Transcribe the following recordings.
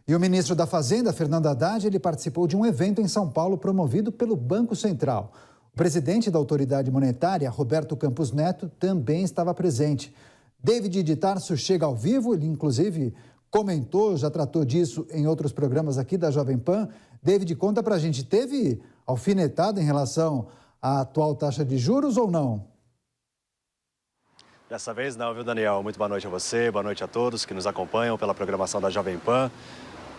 E o ministro da Fazenda, Fernando Haddad, ele participou de um evento em São Paulo promovido pelo Banco Central. O presidente da autoridade monetária, Roberto Campos Neto, também estava presente. David de Tarso chega ao vivo, ele inclusive comentou, já tratou disso em outros programas aqui da Jovem Pan. David, conta pra gente, teve alfinetada em relação à atual taxa de juros ou não? Dessa vez não, viu, Daniel? Muito boa noite a você, boa noite a todos que nos acompanham pela programação da Jovem Pan.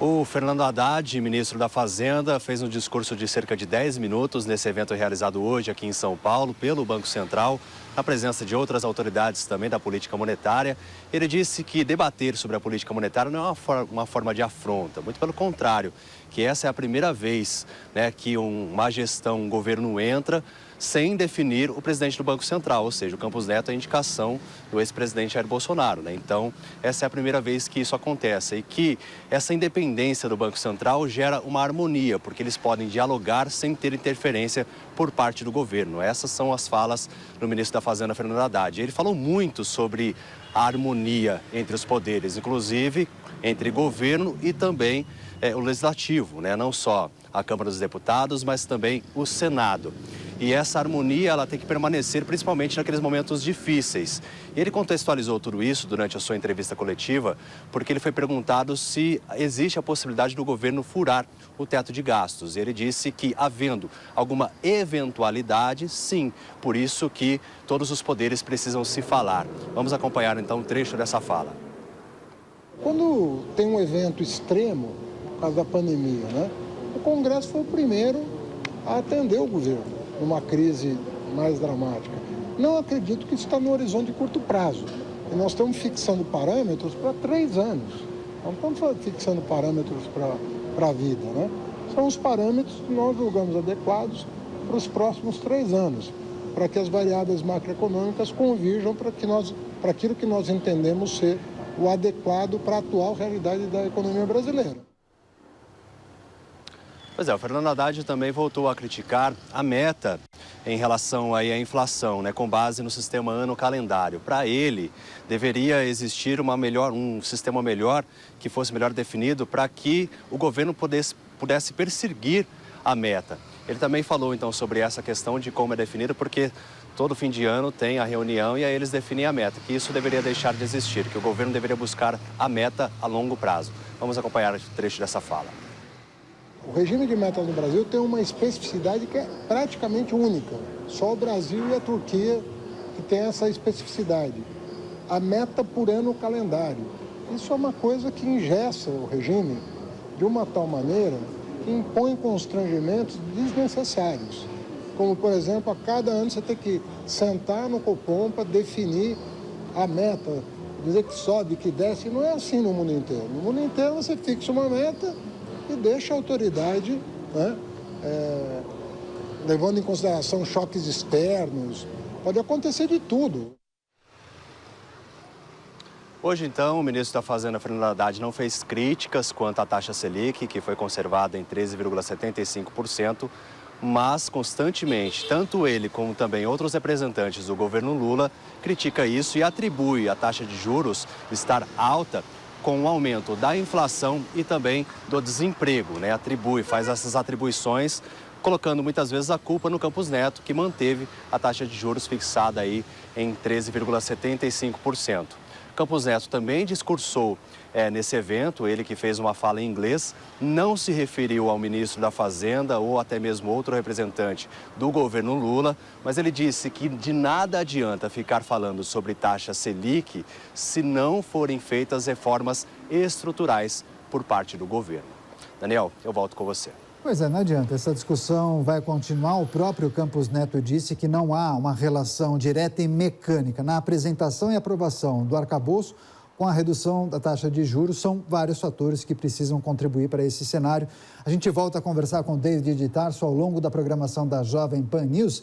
O Fernando Haddad, ministro da Fazenda, fez um discurso de cerca de 10 minutos nesse evento realizado hoje aqui em São Paulo pelo Banco Central, na presença de outras autoridades também da política monetária. Ele disse que debater sobre a política monetária não é uma forma de afronta, muito pelo contrário, que essa é a primeira vez, né, que uma gestão, um governo entra sem definir o presidente do Banco Central, ou seja, o Campos Neto é a indicação do ex-presidente Jair Bolsonaro, né? Então, essa é a primeira vez que isso acontece e que essa independência do Banco Central gera uma harmonia, porque eles podem dialogar sem ter interferência por parte do governo. Essas são as falas do ministro da Fazenda, Fernando Haddad. Ele falou muito sobre a harmonia entre os poderes, inclusive entre governo e também o legislativo, né? Não só a Câmara dos Deputados, mas também o Senado. E essa harmonia, ela tem que permanecer principalmente naqueles momentos difíceis. E ele contextualizou tudo isso durante a sua entrevista coletiva, porque ele foi perguntado se existe a possibilidade do governo furar o teto de gastos. Ele disse que, havendo alguma eventualidade, sim, por isso que todos os poderes precisam se falar. Vamos acompanhar então um trecho dessa fala. Quando tem um evento extremo, por causa da pandemia, né? O Congresso foi o primeiro a atender o governo numa crise mais dramática. Não acredito que isso está no horizonte de curto prazo. E nós estamos fixando parâmetros para 3 anos. Não estamos fixando parâmetros para a vida, né? São os parâmetros que nós julgamos adequados para os próximos 3 anos, para que as variáveis macroeconômicas convirjam para aquilo que nós entendemos ser o adequado para a atual realidade da economia brasileira. Pois é, o Fernando Haddad também voltou a criticar a meta em relação aí à inflação, né, com base no sistema ano-calendário. Para ele, deveria existir um sistema melhor, que fosse melhor definido, para que o governo pudesse perseguir a meta. Ele também falou, então, sobre essa questão de como é definido, porque todo fim de ano tem a reunião e aí eles definem a meta, que isso deveria deixar de existir, que o governo deveria buscar a meta a longo prazo. Vamos acompanhar o trecho dessa fala. O regime de metas no Brasil tem uma especificidade que é praticamente única. Só o Brasil e a Turquia que tem essa especificidade. A meta por ano calendário. Isso é uma coisa que engessa o regime de uma tal maneira que impõe constrangimentos desnecessários. Como, por exemplo, a cada ano você tem que sentar no Copom para definir a meta, dizer que sobe, que desce. Não é assim no mundo inteiro. No mundo inteiro você fixa uma meta e deixa a autoridade, né, levando em consideração choques externos. Pode acontecer de tudo. Hoje, então, o ministro da Fazenda, Fernando Haddad, não fez críticas quanto à taxa Selic, que foi conservada em 13,75%, mas constantemente, tanto ele como também outros representantes do governo Lula, critica isso e atribui a taxa de juros estar alta com o aumento da inflação e também do desemprego, né? Faz essas atribuições, colocando muitas vezes a culpa no Campos Neto, que manteve a taxa de juros fixada aí em 13,75%. Campos Neto também discursou nesse evento, ele que fez uma fala em inglês, não se referiu ao ministro da Fazenda ou até mesmo outro representante do governo Lula, mas ele disse que de nada adianta ficar falando sobre taxa Selic se não forem feitas reformas estruturais por parte do governo. Daniel, eu volto com você. Pois é, não adianta. Essa discussão vai continuar. O próprio Campos Neto disse que não há uma relação direta e mecânica na apresentação e aprovação do arcabouço com a redução da taxa de juros. São vários fatores que precisam contribuir para esse cenário. A gente volta a conversar com o David de Tarso ao longo da programação da Jovem Pan News.